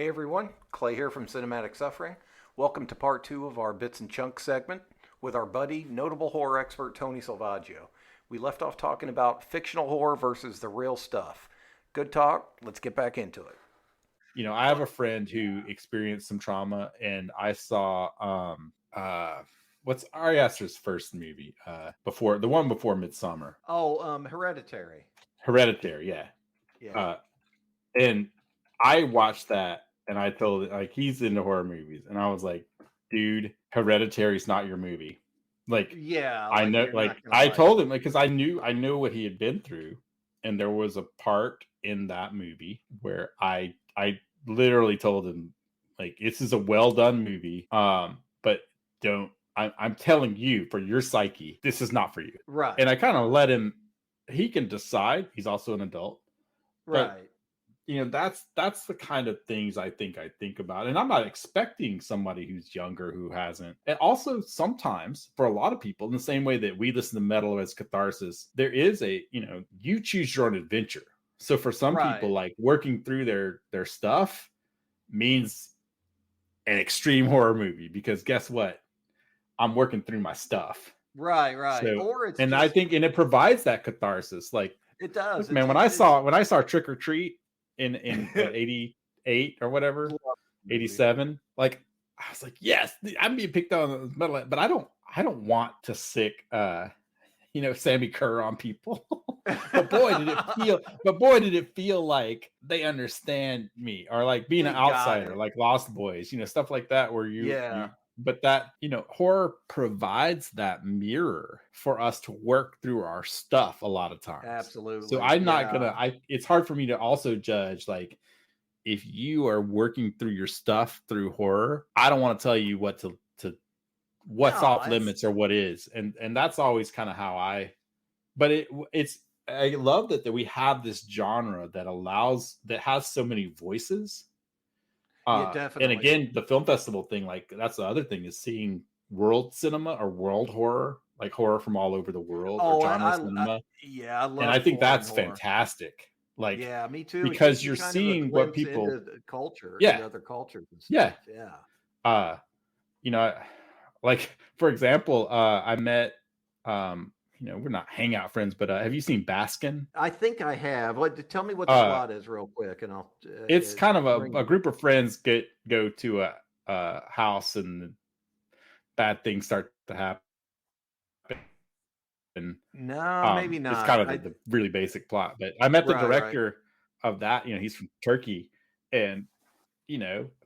Hey everyone, Clay here from Cinematic Suffering. Welcome to part two of our Bits and Chunks segment with our buddy, notable horror expert Tony Salvaggio. We left off talking about fictional horror versus the real stuff. Good talk, let's get back into it. I have a friend who experienced some trauma, and I saw what's Ari Aster's first movie? Before the one before Midsummer. Hereditary. Hereditary, yeah. Yeah. Uh and I watched that and I told it like he's into horror movies, and I was like, dude, Hereditary's not your movie. Like Yeah, I like know, you're like not gonna I like told it. him, like, because I knew what he had been through, and there was a part in that movie where I literally told him, like, this is a well done movie, but don't. I'm telling you, for your psyche, this is not for you. And Right. I kind of let him. He can decide. He's also an adult, but Right. that's the kind of things I think about, and I'm not expecting somebody who's younger who hasn't. And also, sometimes for a lot of people, in the same way that we listen to metal as catharsis, there is a, you choose your own adventure. So for some people, Right. like, working through their stuff means an extreme horror movie, because guess what, I'm working through my stuff. Right. Right. So, Or it's and I just think, and it provides that catharsis. Like, it does. look, It's man, when it's I it's saw when I saw Trick or Treat in what, 88 or whatever, love the movie. 87, like, I was like, yes, I'm being picked on the metal, but I don't want to sick Sammy Kerr on people. But boy did it feel like they understand me, or like being an They got outsider, it. like Lost Boys, stuff like that, where you Yeah. but that, horror provides that mirror for us to work through our stuff a lot of times. So Absolutely. I'm not Yeah. gonna I it's hard for me to also judge, like, if you are working through your stuff through horror. I don't want to tell you what's No, off it's limits or what is. And that's always kind of how but it's I love that we have this genre that has so many voices. yeah, And definitely. again, the film festival thing, like, that's the other thing, is seeing world cinema or world horror, like horror from all over the world, or Oh, genre cinema. yeah, I And I love think foreign that's horror. fantastic. Like, Yeah, me too. It gives because you you're kind of a seeing what glimpse people, into the culture, yeah, into other cultures and yeah. stuff. Yeah. Uh, you know, like, for example, I met, we're not hangout friends, but have you seen Baskin? I think I have. What? Tell me what the Uh, plot is, real quick, and I'll it's kind of ring a a bell. group of friends go to a house, and bad things start to happen. No, maybe It's not. kind of the really basic plot. But I met the Right, right. director of that. He's from Turkey, and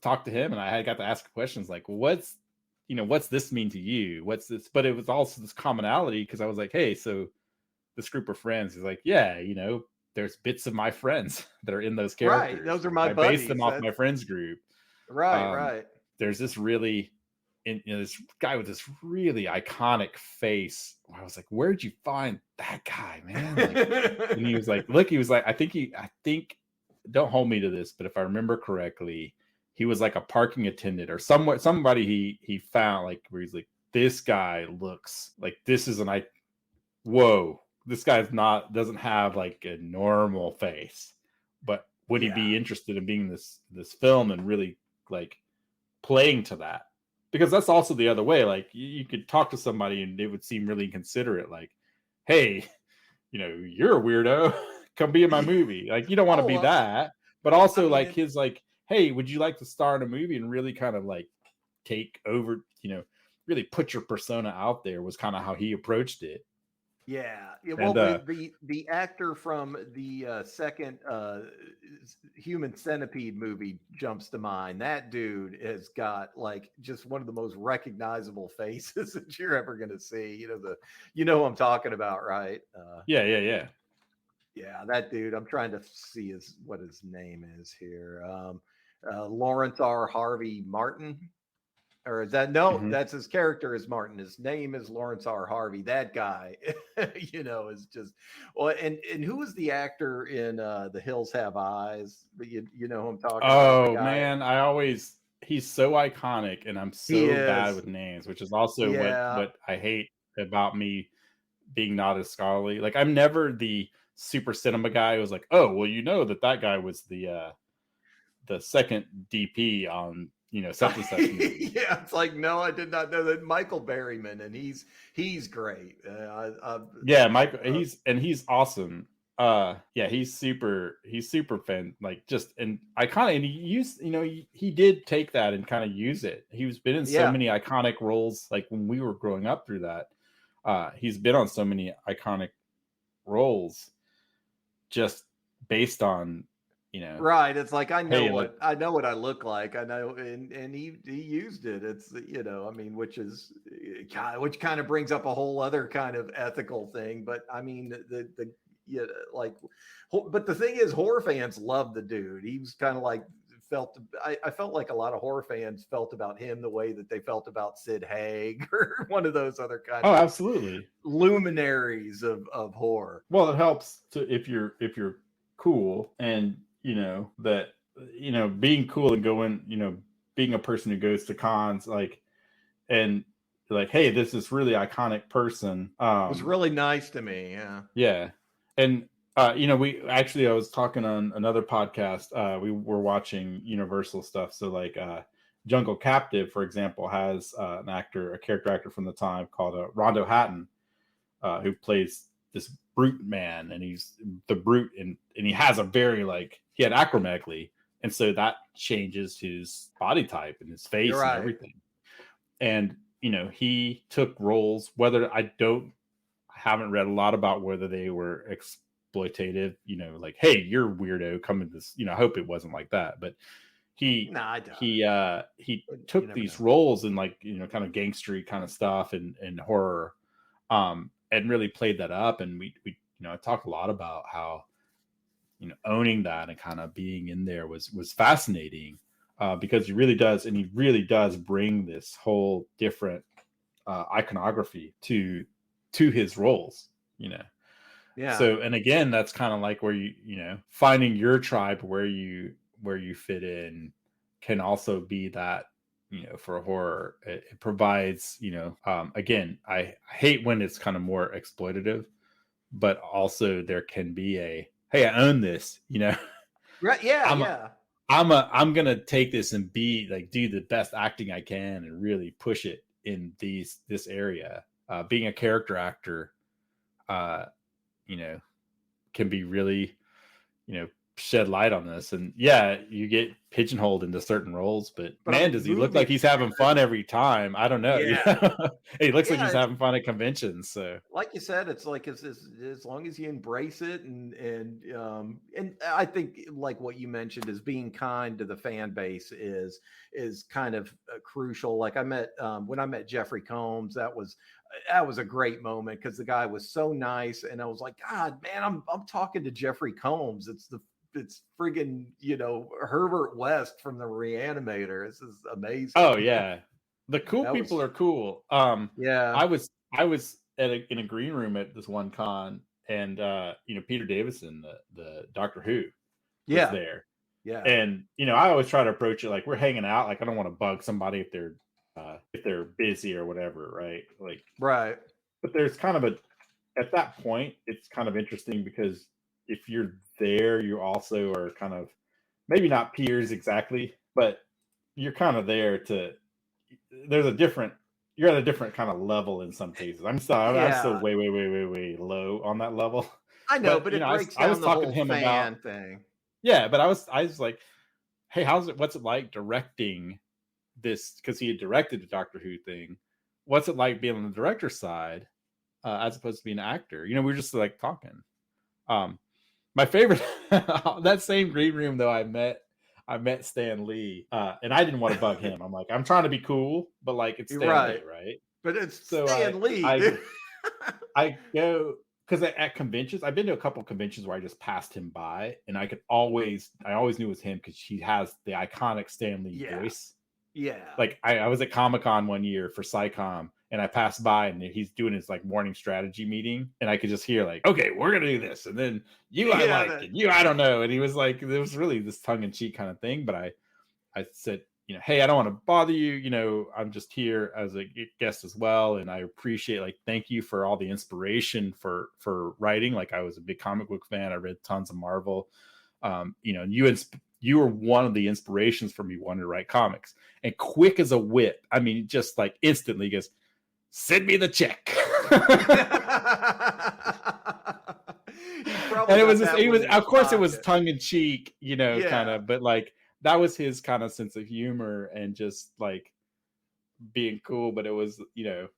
talked to him, and I had got to ask questions like, what's this mean to you? What's this? But it was also this commonality, because I was like, hey, so this group of friends is like, yeah, there's bits of my friends that are in those Right. characters. Those are Like, my I based them buddies. off That's my friends group. right, Um, right. there's this really, this guy with this really iconic face. I was like, where'd you find that guy, man? Like, and he was like, look, he was like, I think, don't hold me to this, but if I remember correctly, he was like a parking attendant or somebody he found, like, where he's like, this guy looks like this is whoa, this guy's doesn't have like a normal face, but would he Yeah. be interested in being this film and really, like, playing to that? Because that's also the other way. Like, you could talk to somebody and they would seem really inconsiderate, like, hey, you're a weirdo. Come be in my movie. Like, you don't want to Oh, be well, that, but I also, mean, like, his, like, hey, would you like to star in a movie, and really kind of like take over, really put your persona out there, was kind of how he approached it. yeah, yeah. Well, And the actor from the second Human Centipede movie jumps to mind. That dude has got like just one of the most recognizable faces that you're ever going to see. You know who I'm talking about, right? yeah, yeah, yeah. Yeah, that dude. I'm trying to see what his name is here. Lawrence R. Harvey Martin. Or is that no? Hmm. That's his character is Martin. His name is Lawrence R. Harvey. That guy, is just well. And who was the actor in The Hills Have Eyes? You know who I'm talking about? The Oh guy. man, he's so iconic, and I'm He so bad is. with names, which is also what Yeah. I hate about me being not as scholarly. Like, I'm never the super cinema guy who's like, oh, well, that guy was the second DP on, you know, such and such movie. Yeah, it's like, no, I did not know that. Michael Berryman, and he's great. Yeah, Michael, he's awesome. Yeah, he's super fan, like, just, and and he used, you know, he did take that and kind of use it. He's been in so many iconic roles, like when we were growing up through that. He's been on so many iconic roles just based on, you know, right. It's like, I know hey, what look, I look like. I know, and he used it. It's, you know, I mean, which kind of brings up a whole other kind of ethical thing. But I mean, the yeah, like, but the thing is, horror fans love the dude. He was kind of like, I felt like a lot of horror fans felt about him the way that they felt about Sid Haig or one of those other kind oh, of absolutely, luminaries of horror. well, it helps to, if you're cool, and you know that, you know, being cool and going, you know, being a person who goes to cons, like, and like, hey, this is really iconic person. It was really nice to me. Yeah. Yeah. And you know, I was talking on another podcast. We were watching Universal stuff. So like Jungle Captive, for example, has a character actor from the time called Rondo Hatton, who plays this brute man, and he's the brute, and he has a very, like, he had acromegaly, and so that changes his body type and his face and everything. And you know, he took roles, whether I haven't read a lot about whether they were exploitative, you know, like, hey, you're a weirdo, come in this, you know, I hope it wasn't like that, but he took these roles in, like, you know, kind of gangstery kind of stuff and horror, and really played that up. And we you know, I talked a lot about how, you know, owning that and kind of being in there was fascinating, because he really does bring this whole different iconography to his roles, you know. Yeah. So, and again, that's kind of like where you know, finding your tribe, where you fit in, can also be that, you know, for horror, it provides, you know, again, I hate when it's kind of more exploitative, but also there can be a, hey, I own this, you know. Right. Yeah. I'm gonna take this and be like, do the best acting I can and really push it in this area. Being a character actor, you know, can be really, you know, shed light on this. And yeah, you get pigeonholed into certain roles, but man, I mean, does he look like he's having fun every time? I don't know. Yeah. He looks like he's having fun at conventions. So, like you said, it's like, as long as you embrace it, and I think, like what you mentioned, is being kind to the fan base is kind of crucial. Like, when I met Jeffrey Combs, that was a great moment, because the guy was so nice, and I was like, God, man, I'm talking to Jeffrey Combs. It's friggin', you know, Herbert West from the Reanimator. This is amazing. Oh yeah, the cool people are cool. Yeah. I was in a green room at this one con, and you know, Peter Davison, the Doctor Who, was there. Yeah. And you know, I always try to approach it like we're hanging out. Like, I don't want to bug somebody if they're busy or whatever, right? Like, right. But there's kind of at that point, it's kind of interesting, because if you're there, you also are kind of, maybe not peers exactly, but you're kind of there to, you're at a different kind of level in some cases. I'm still way low on that level. I know, but it breaks down the whole fan thing. Yeah, but I was like, hey, what's it like directing this? Because he had directed the Doctor Who thing. What's it like being on the director's side, as opposed to being an actor? You know, we were just like talking. My favorite, that same green room though, I met Stan Lee, and I didn't want to bug him. I'm like, I'm trying to be cool, but like, it's Stan Lee, right? But it's Stan Lee. I go, because at conventions, I've been to a couple of conventions where I just passed him by, and I always knew it was him, because he has the iconic Stan Lee voice. Yeah. Like, I was at Comic-Con one year for SciComm, and I passed by, and he's doing his like morning strategy meeting, and I could just hear like, okay, we're gonna do this, and then I don't know, and he was like, it was really this tongue-in-cheek kind of thing, but I said, you know, hey, I don't want to bother you, you know, I'm just here as a guest as well, and I appreciate, like, thank you for all the inspiration for writing. Like, I was a big comic book fan, I read tons of Marvel, you know, you were one of the inspirations for me wanting to write comics. And quick as a whip, I mean, just like instantly goes, send me the check. And it was just, it was, of course, it was tongue in cheek, you know, kind of, but like that was his kind of sense of humor and just like being cool. But it was, you know,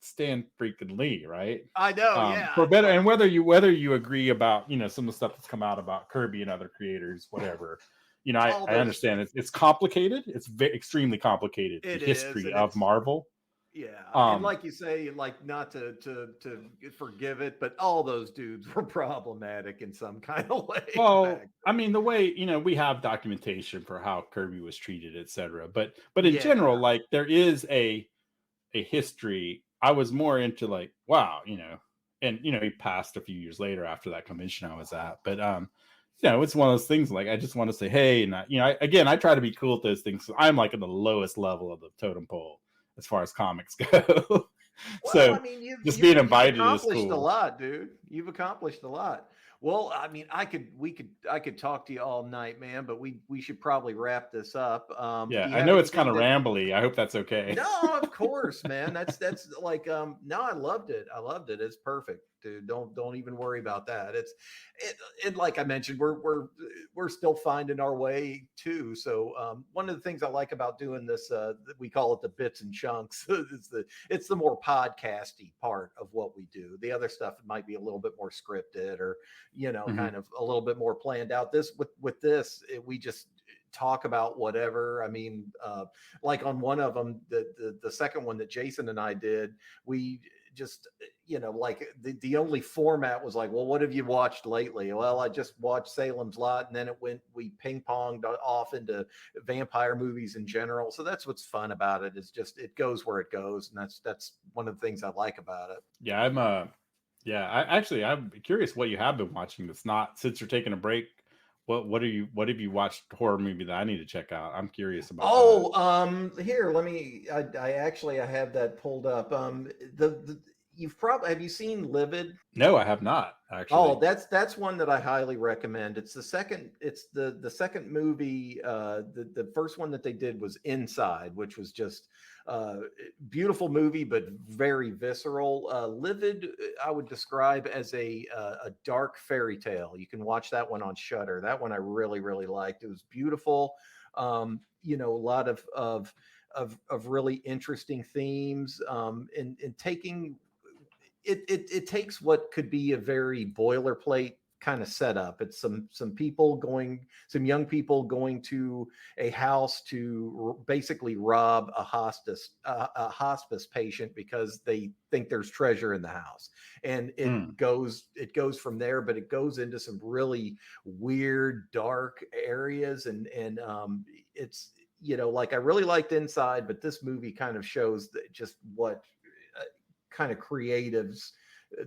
Stan freaking Lee, right? I know, yeah. For better, and whether you agree about, you know, some of the stuff that's come out about Kirby and other creators, whatever, you know, I understand it's complicated. It's extremely complicated. The history of Marvel. Yeah, and like you say, like not to forgive it, but all those dudes were problematic in some kind of way. Well, I mean, the way, you know, we have documentation for how Kirby was treated, etc. But in general, like there is a history. I was more into like, wow, you know, and you know, he passed a few years later after that convention I was at. But you know, it's one of those things like I just want to say, hey, and you know, I try to be cool with those things. So I'm like in the lowest level of the totem pole as far as comics go. Well, so I mean, just being invited you've is cool. A lot, dude. You've accomplished a lot. Well, I mean, I could talk to you all night, man, but we should probably wrap this up. Yeah, I know it's kind of rambly. I hope that's okay. No, of course, man. That's like no, I loved it. It's perfect, dude. Don't even worry about that. It like I mentioned, we're still finding our way too. So one of the things I like about doing this, we call it the bits and chunks. It's the more podcasty part of what we do. The other stuff might be a little bit more scripted or, you know, kind of a little bit more planned out. This with this, we just talk about whatever. I mean, like on one of them, the second one that Jason and I did, we just, you know, like the only format was like, well, what have you watched lately? Well, I just watched Salem's Lot, and then we ping ponged off into vampire movies in general. So that's what's fun about it, is just it goes where it goes, and that's one of the things I like about it. Yeah, I'm curious what you have been watching that's not, since you're taking a break. What have you watched horror movie that I need to check out? I'm curious about that. Here, let me, I have that pulled up. Have you seen Livid? No, I have not actually. Oh, that's one that I highly recommend. It's the second movie. The first one that they did was Inside, which was just beautiful movie, but very visceral. Livid, I would describe as a dark fairy tale. You can watch that one on Shudder. That one I really, really liked. It was beautiful. You know, a lot of really interesting themes, and taking it takes what could be a very boilerplate kind of setup. It's some young people going to a house to basically rob a hospice patient because they think there's treasure in the house, and it goes from there. But it goes into some really weird, dark areas, and it's, you know, like I really liked Inside, but this movie kind of shows that just what kind of creatives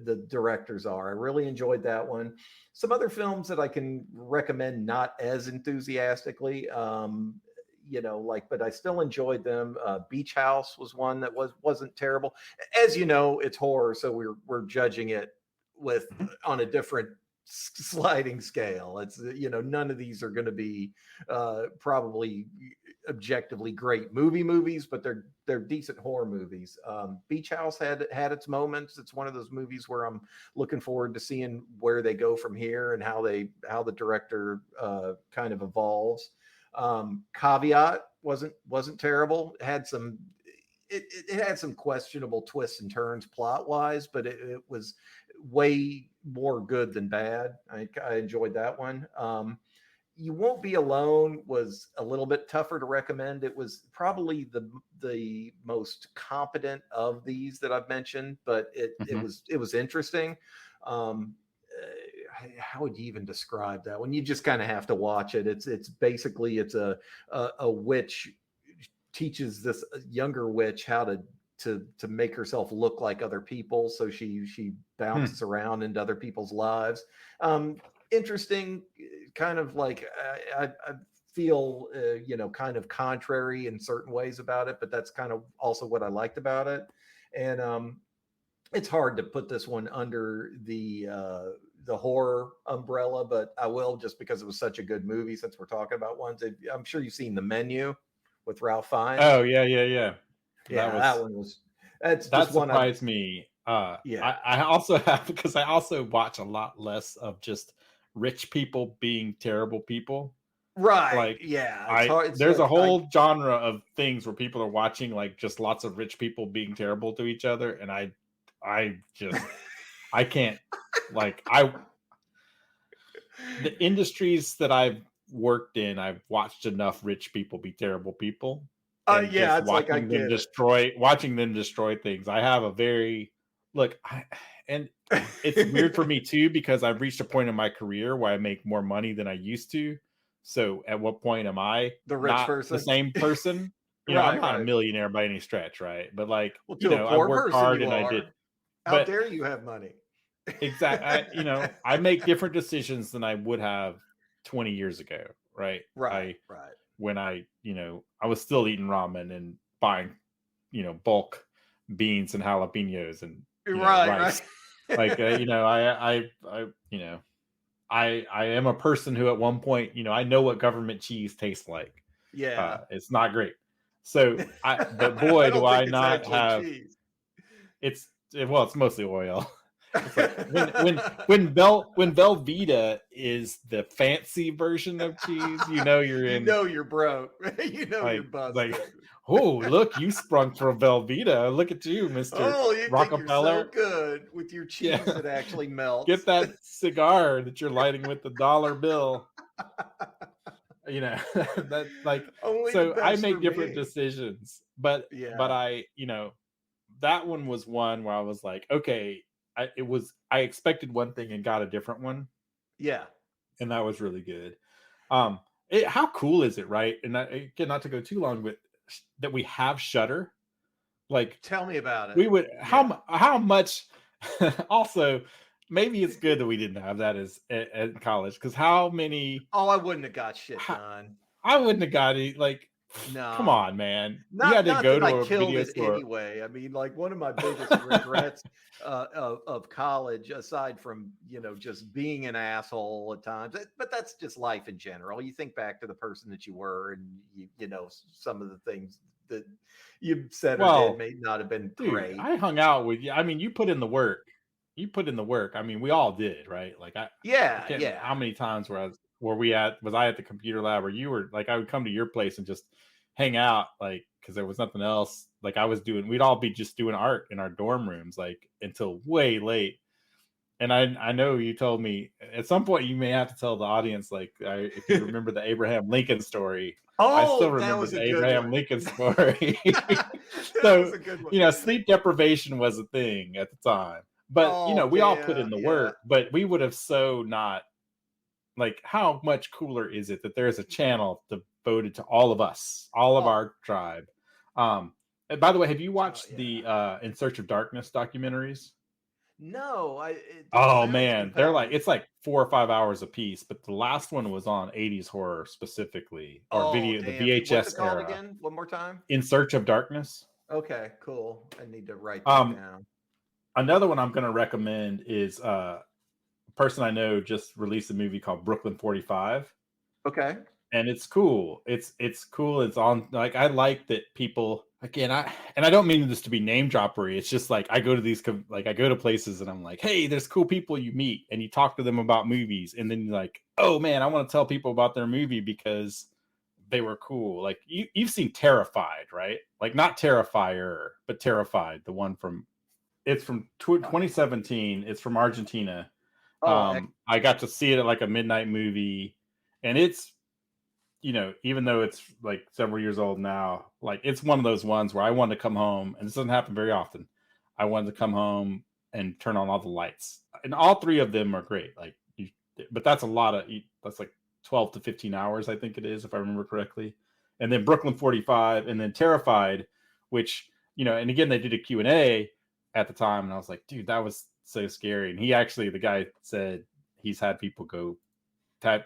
the directors are. I really enjoyed that one. Some other films that I can recommend, not as enthusiastically, you know, like, but I still enjoyed them. Beach House was one that wasn't terrible. As you know, it's horror, so we're judging it with on a different sliding scale. It's, you know, none of these are going to be probably objectively great movies, but they're decent horror movies. Beach House had its moments. It's one of those movies where I'm looking forward to seeing where they go from here and how the director kind of evolves. Caveat wasn't terrible. It had some questionable twists and turns plot wise, but it was way more good than bad. I enjoyed that one. You Won't Be Alone was a little bit tougher to recommend. It was probably the most competent of these that I've mentioned, but it was interesting. How would you even describe that one? You just kind of have to watch it. It's basically a witch teaches this younger witch how to make herself look like other people, so she bounces around into other people's lives. Interesting, kind of like I feel you know, kind of contrary in certain ways about it, but that's kind of also what I liked about it. And it's hard to put this one under the the horror umbrella, but I will just because it was such a good movie. Since we're talking about ones, I'm sure you've seen The Menu with Ralph Fiennes. Oh yeah. Yeah, that one was. That's That just one. surprised me. Yeah. I also have, because I also watch a lot less of just rich people being terrible people. Right. Like Yeah. It's hard. It's there's a like whole genre of things where people are watching like just lots of rich people being terrible to each other, and I just I can't, like, the industries that I've worked in, I've watched enough rich people be terrible people, and yeah. just It's like I get it. watching them destroy things. I have a very and it's weird for me too, because I've reached a point in my career where I make more money than I used to. So at what point am I The rich not the person. same person? I'm not a Right. millionaire by any stretch, right? But like, Well, to a I poor worked person, hard you and I did. are. How But dare you have money? exactly, I make different decisions than I would have 20 years ago, right? Right. When I was still eating ramen and buying, bulk beans and jalapenos and rice. Like, I am a person who at one point, I know what government cheese tastes like. Yeah. It's not great. So but boy, I do don't think I it's not actually have, cheese. it's mostly oil. It's like when Velveeta is the fancy version of cheese, you're in. You're broke. You're busted. Oh, look, you sprung for Velveeta. Look at you, Mr. Oh, you think you're so Rockefeller. good with your cheese that actually melts. Get that cigar that you're lighting with the dollar bill. That, like, Only so I best make for different me. decisions, but Yeah. I, that one was one where I was like, okay, I expected one thing and got a different one. Yeah. And that was really good. How cool is it, right? And again, not to go too long, but that we have Shudder. Like, tell me about it. We would how much. Also, maybe it's good that we didn't have that at college, because how many? Oh, I wouldn't have got shit done. I wouldn't have got it. Like, no, come on, man. Not, you had to go to I a killed video it store anyway. I mean, like, one of my biggest regrets of college, aside from just being an asshole at times, but that's just life in general. You think back to the person that you were, and you know some of the things that you said or did may not have been great. I hung out with you. I mean, you put in the work. I mean, we all did, right? Like, how many times was I at the computer lab, or you were, like, I would come to your place and just hang out, like, because there was nothing else. Like, we'd all be just doing art in our dorm rooms, like, until way late. And I know you told me at some point, you may have to tell the audience, like, if you remember the Abraham Lincoln story. Oh, I still remember the Abraham Lincoln story. So, sleep deprivation was a thing at the time. But, we all put in the work, but we would have so not, like, how much cooler is it that there's a channel devoted to all of us, all of our tribe? And by the way, have you watched the In Search of Darkness documentaries? No, Man, they're like, it's like 4 or 5 hours a piece, but the last one was on 80s horror specifically, or the VHS What's it called era. Again, one more time. In Search of Darkness. Okay, cool. I need to write that down. Another one I'm going to recommend is a person I know just released a movie called Brooklyn 45. Okay. And it's cool. It's cool. It's on, like, I like that people, again, I don't mean this to be name droppery. It's just like, I go to places and I'm like, hey, there's cool people you meet, and you talk to them about movies, and then you're like, oh man, I want to tell people about their movie because they were cool. Like, you've seen Terrified, right? Like, not Terrifier, but Terrified, the one it's from 2017. It's from Argentina. I got to see it at like a midnight movie, and it's, even though it's like several years old now, like, it's one of those ones where I wanted to come home, and this doesn't happen very often. I wanted to come home and turn on all the lights, and all three of them are great. Like, but that's that's like 12 to 15 hours, I think it is, if I remember correctly. And then Brooklyn 45, and then Terrified, which, and again, they did a Q&A at the time, and I was like, dude, that was so scary. And the guy said he's had people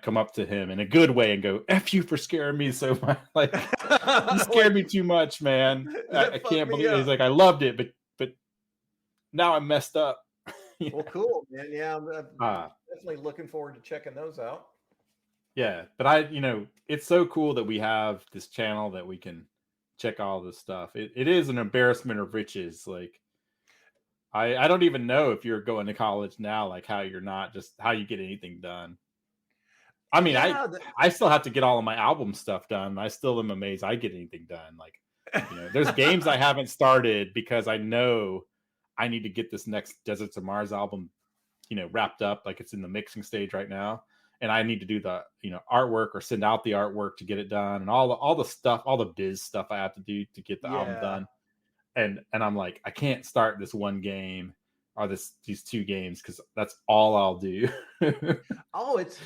come up to him in a good way and go, F you for scaring me so much. Like, you scared me too much, man. I can't believe it. He's like, I loved it, but now I'm messed up. Well, cool, man. Yeah, I'm uh, definitely looking forward to checking those out. yeah, but it's so cool that we have this channel that we can check all this stuff. It is an embarrassment of riches. Like I don't even know if you're going to college now, like how you're not just how you get anything done. I mean, Yeah, I still have to get all of my album stuff done. I still am amazed I get anything done. Like, there's games I haven't started because I know I need to get this next Desert to Mars album, wrapped up. Like it's in the mixing stage right now, and I need to do the artwork or send out the artwork to get it done, and all the stuff, all the biz stuff I have to do to get the album yeah. done. And I'm like, I can't start this one game or these two games because that's all I'll do. Oh, it's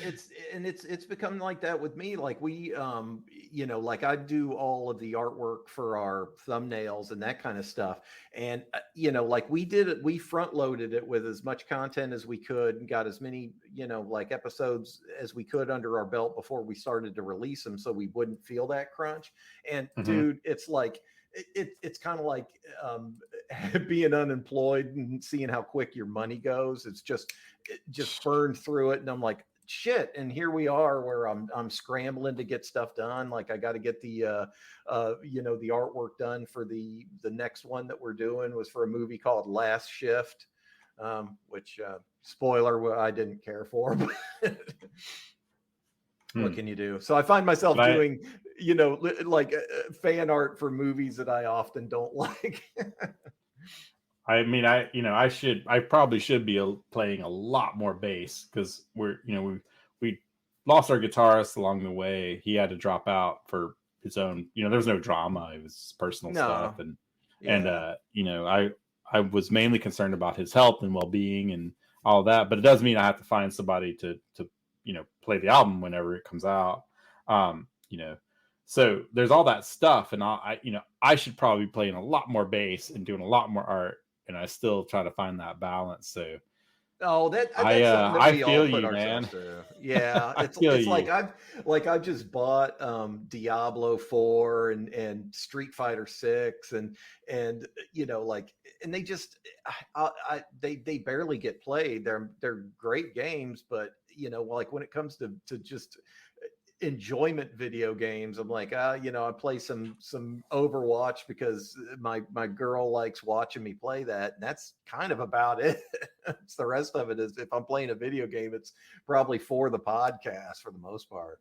become like that with me. Like we, like I do all of the artwork for our thumbnails and that kind of stuff. And like we front loaded it with as much content as we could and got as many, like episodes as we could under our belt before we started to release them, so we wouldn't feel that crunch. And Mhm. dude, it's like it's kind of like being unemployed and seeing how quick your money goes. It just burned through it, and I'm like, shit. And here we are, where I'm scrambling to get stuff done. Like I got to get the the artwork done for the next one that we're doing was for a movie called Last Shift, which spoiler I didn't care for. But what Hmm. can you do? So I find myself But doing, like fan art for movies that I often don't like. I mean, I probably should be playing a lot more bass because we lost our guitarist along the way. He had to drop out for his own, there was no drama. It was personal stuff. No, And yeah, I was mainly concerned about his health and well-being and all that, but it does mean I have to find somebody to play the album whenever it comes out. Um, you know, so there's all that stuff, and I should probably be playing a lot more bass and doing a lot more art, and I still try to find that balance. So oh, that's something that I we all feel put you, ourselves man. through. Yeah, I feel it's you. I've just bought Diablo 4 and Street Fighter 6 and like, and they just they barely get played. They're great games, but like when it comes to just enjoyment video games, I'm like, I play some Overwatch because my girl likes watching me play that, and that's kind of about it. It's the rest of it is, if I'm playing a video game, it's probably for the podcast for the most part.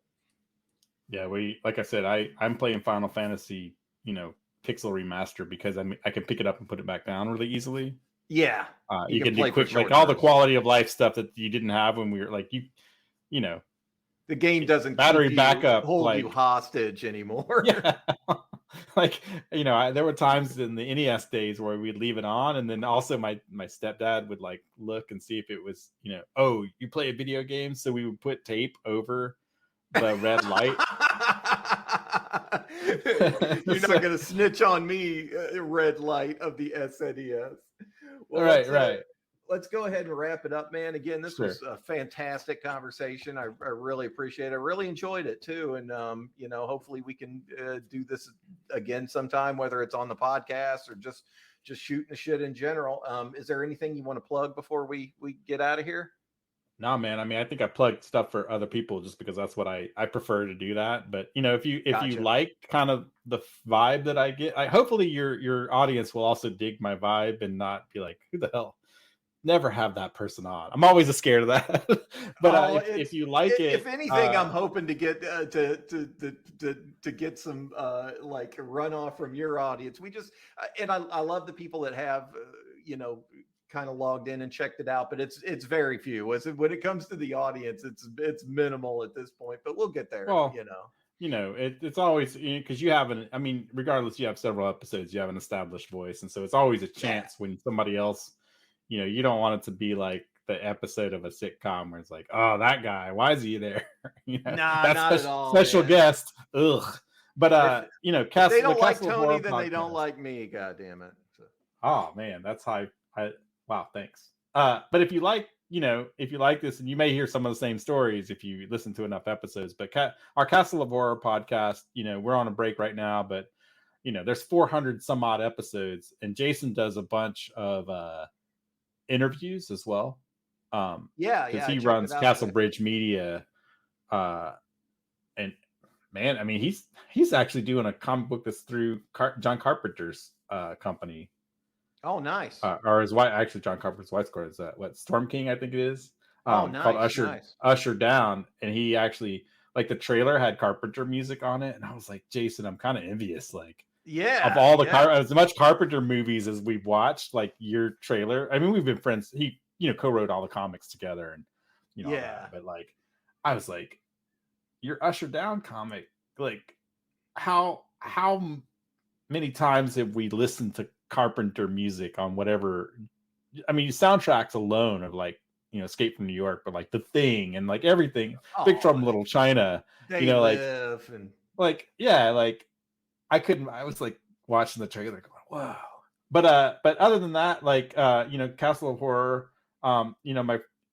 Yeah, like I said, I'm playing Final Fantasy, Pixel Remaster because I can pick it up and put it back down really easily. Yeah, you You can can do play for quick, like short all the terms. quality of life stuff that you didn't have when we were like you know, The game doesn't battery backup, hold you like hostage anymore. yeah, like there were times in the NES days where we'd leave it on, and then also my stepdad would like look and see if it was oh, you play a video game, so we would put tape over the red light. You're not So, going to snitch on me, red light of the SNES. Well, right, let's go ahead and wrap it up, man. Again, this sure. was a fantastic conversation. I really appreciate it. I really enjoyed it too. And, hopefully we can do this again sometime, whether it's on the podcast or just shooting the shit in general. Is there anything you want to plug before we get out of here? No, man. I mean, I think I plugged stuff for other people just because that's what I prefer to do that. But if you Gotcha. like kind of the vibe that I get, hopefully your audience will also dig my vibe and not be like, who the hell? Never have that person on. I'm always scared of that. But Oh, if you like if it, anything, I'm hoping to get to get some like runoff from your audience. We just and I love the people that have kind of logged in and checked it out, but it's very few. When it comes to the audience, it's minimal at this point. But we'll get there. well, it's always because you have I mean, regardless, you have several episodes, you have an established voice, and so it's always a Yeah. chance when somebody else, you don't want it to be like the episode of a sitcom where it's like, oh, that guy, why is he there? Nah, That's not at all, special man. guest. Ugh. But If they the don't like Castle of Tony, Horror then they don't podcast. like me. God damn it. So. Oh man, that's how wow, thanks. But if you like, if you like this, and you may hear some of the same stories if you listen to enough episodes, but our Castle of Horror podcast, we're on a break right now, but there's 400 some odd episodes, and Jason does a bunch of interviews as well. Yeah, Because I he checked it runs out. Castle Bridge Media, and man, I mean, he's actually doing a comic book that's through John Carpenter's company, Oh, nice. or his wife. Actually, John Carpenter's wife's called is what Storm King, I think it is, Oh, called nice, nice. Usher Down, and he actually like the trailer had Carpenter music on it, and I was like, Jason, I'm kind of envious, like. Of Yeah, all the yeah, as much Carpenter movies as we've watched, like your trailer. I mean, we've been friends. He, co-wrote all the comics together and all that. yeah. But like, I was like, your Usher Down comic, like, how many times have we listened to Carpenter music on whatever? I mean, soundtracks alone of like, Escape from New York, but like The Thing and like everything, Big Trouble in Oh, Little China, They like Live and yeah, like I was like watching the trailer going, wow. But other than that, like Castle of Horror, and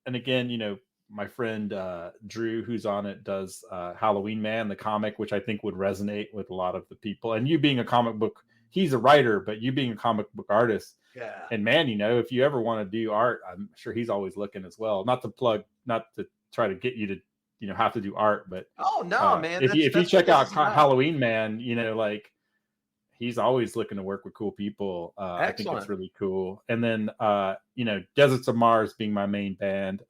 again, my friend Drew, who's on it, does Halloween Man, the comic, which I think would resonate with a lot of the people. And you being a comic book, he's a writer, but you being a comic book artist, yeah. and man, if you ever want to do art, I'm sure he's always looking as well. Not to try to get you to have to do art, but Oh no, man, if you that's what check this out is about. Halloween Man, like he's always looking to work with cool people. I think it's Excellent. really cool. And then Deserts of Mars being my main band.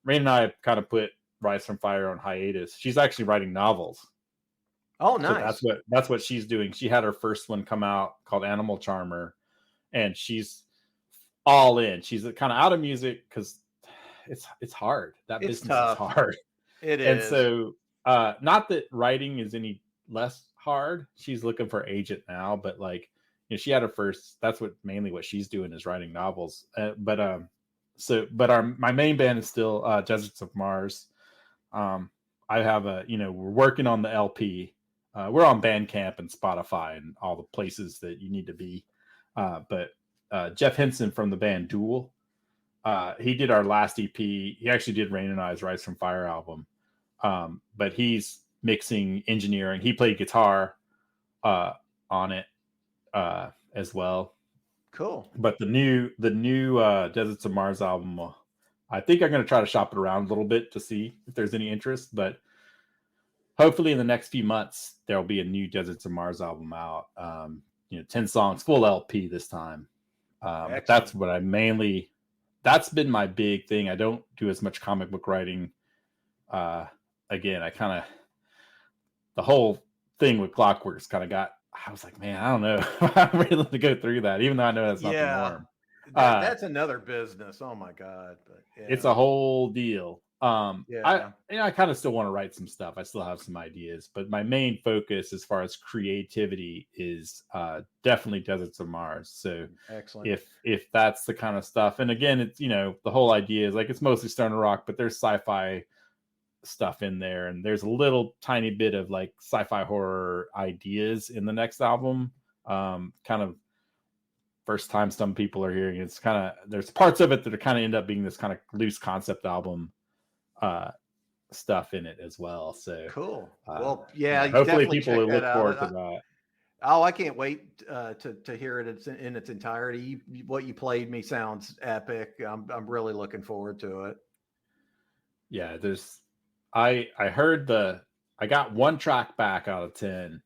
Rain and I kind of put Rise from Fire on hiatus. She's actually writing novels. Oh, So nice. that's what she's doing. She had her first one come out called Animal Charmer, and she's all in. She's kind of out of music because it's hard. That It's business is tough. hard. It And is. so not that writing is any less hard. She's looking for an agent now, but like she had her first. That's mainly what she's doing is writing novels. But my main band is still Deserts of Mars. I have we're working on the LP. We're on Bandcamp and Spotify and all the places that you need to be. But Jeff Henson from the band Duel, he did our last EP. He actually did Rain and I's Rise from Fire album. But he's mixing, engineering. He played guitar on it as well. Cool. But the new Deserts of Mars album, I think I'm going to try to shop it around a little bit to see if there's any interest. But hopefully in the next few months, there'll be a new Deserts of Mars album out. 10 songs, full LP this time. But that's what that's been my big thing. I don't do as much comic book writing. Again, the whole thing with Clockworks I was like, man, I don't know. I'm ready to go through that, even though I know that's not the norm. That's another business. Oh my God. But yeah. It's a whole deal. Yeah. I kind of still want to write some stuff. I still have some ideas, but my main focus as far as creativity is definitely Deserts of Mars. So Excellent. If that's the kind of stuff, and again, it's the whole idea is like it's mostly stoner rock, but there's sci-fi stuff in there, and there's a little tiny bit of like sci-fi horror ideas in the next album. Kind of first time some people are hearing it's kind of there's parts of it that are kind of end up being this kind of loose concept album stuff in it as well. So cool. Well, yeah, hopefully people will look forward to that. Oh, I can't wait to hear it in its entirety. What you played me sounds epic. I'm really looking forward to it. Yeah, I heard I got one track back out of 10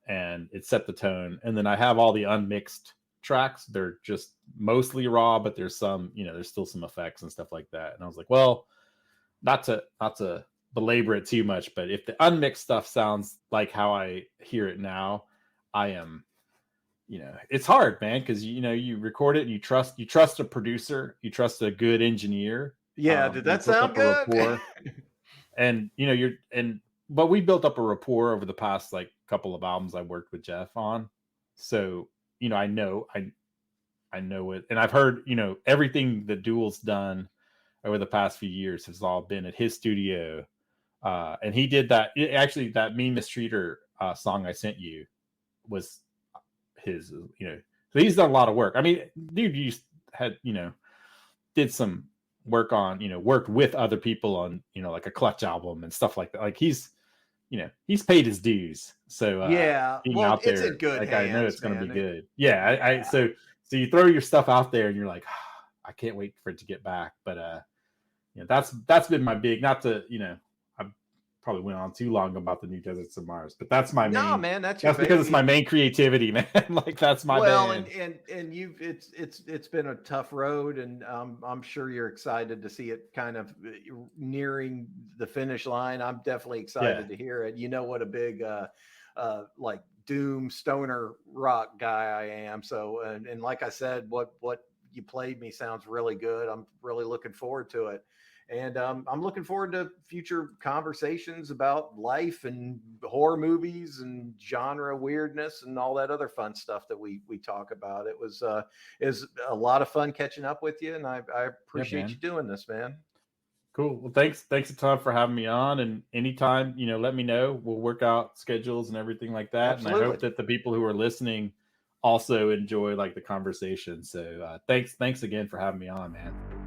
and it set the tone. And then I have all the unmixed tracks. They're just mostly raw, but there's some, there's still some effects and stuff like that. And I was like, well, not to belabor it too much, but if the unmixed stuff sounds like how I hear it now, I am, it's hard, man. Cause you record it and you trust a producer, you trust a good engineer. Yeah. Did that sound good? And but we built up a rapport over the past like couple of albums I worked with Jeff on. So, I know it, and I've heard, everything that Duel's done over the past few years has all been at his studio. And he did that. Actually, that Mean Mistreater song I sent you was his, so he's done a lot of work. I mean, dude, you had, did some work on, worked with other people on, like a Clutch album and stuff like that. Like he's paid his dues. So yeah, being well, out there, it's in good like hands, I know it's going to man. be good. Yeah, so you throw your stuff out there and you're like, I can't wait for it to get back. But that's been my big, not to, I probably went on too long about the New Deserts of Mars, but that's my No, main, man, that's your because it's baby. my main creativity, man. Like that's my band. And you've it's been a tough road, and I'm sure you're excited to see it kind of nearing the finish line. I'm definitely excited to hear it. You know what a big like doom stoner rock guy I am. So and like I said, what you played me sounds really good. I'm really looking forward to it. And I'm looking forward to future conversations about life and horror movies and genre weirdness and all that other fun stuff that we talk about. It was is a lot of fun catching up with you, and I appreciate you doing this, man. Cool. Well, thanks a ton for having me on. And anytime, let me know. We'll work out schedules and everything like that. Absolutely. And I hope that the people who are listening also enjoy like the conversation. So thanks again for having me on, man.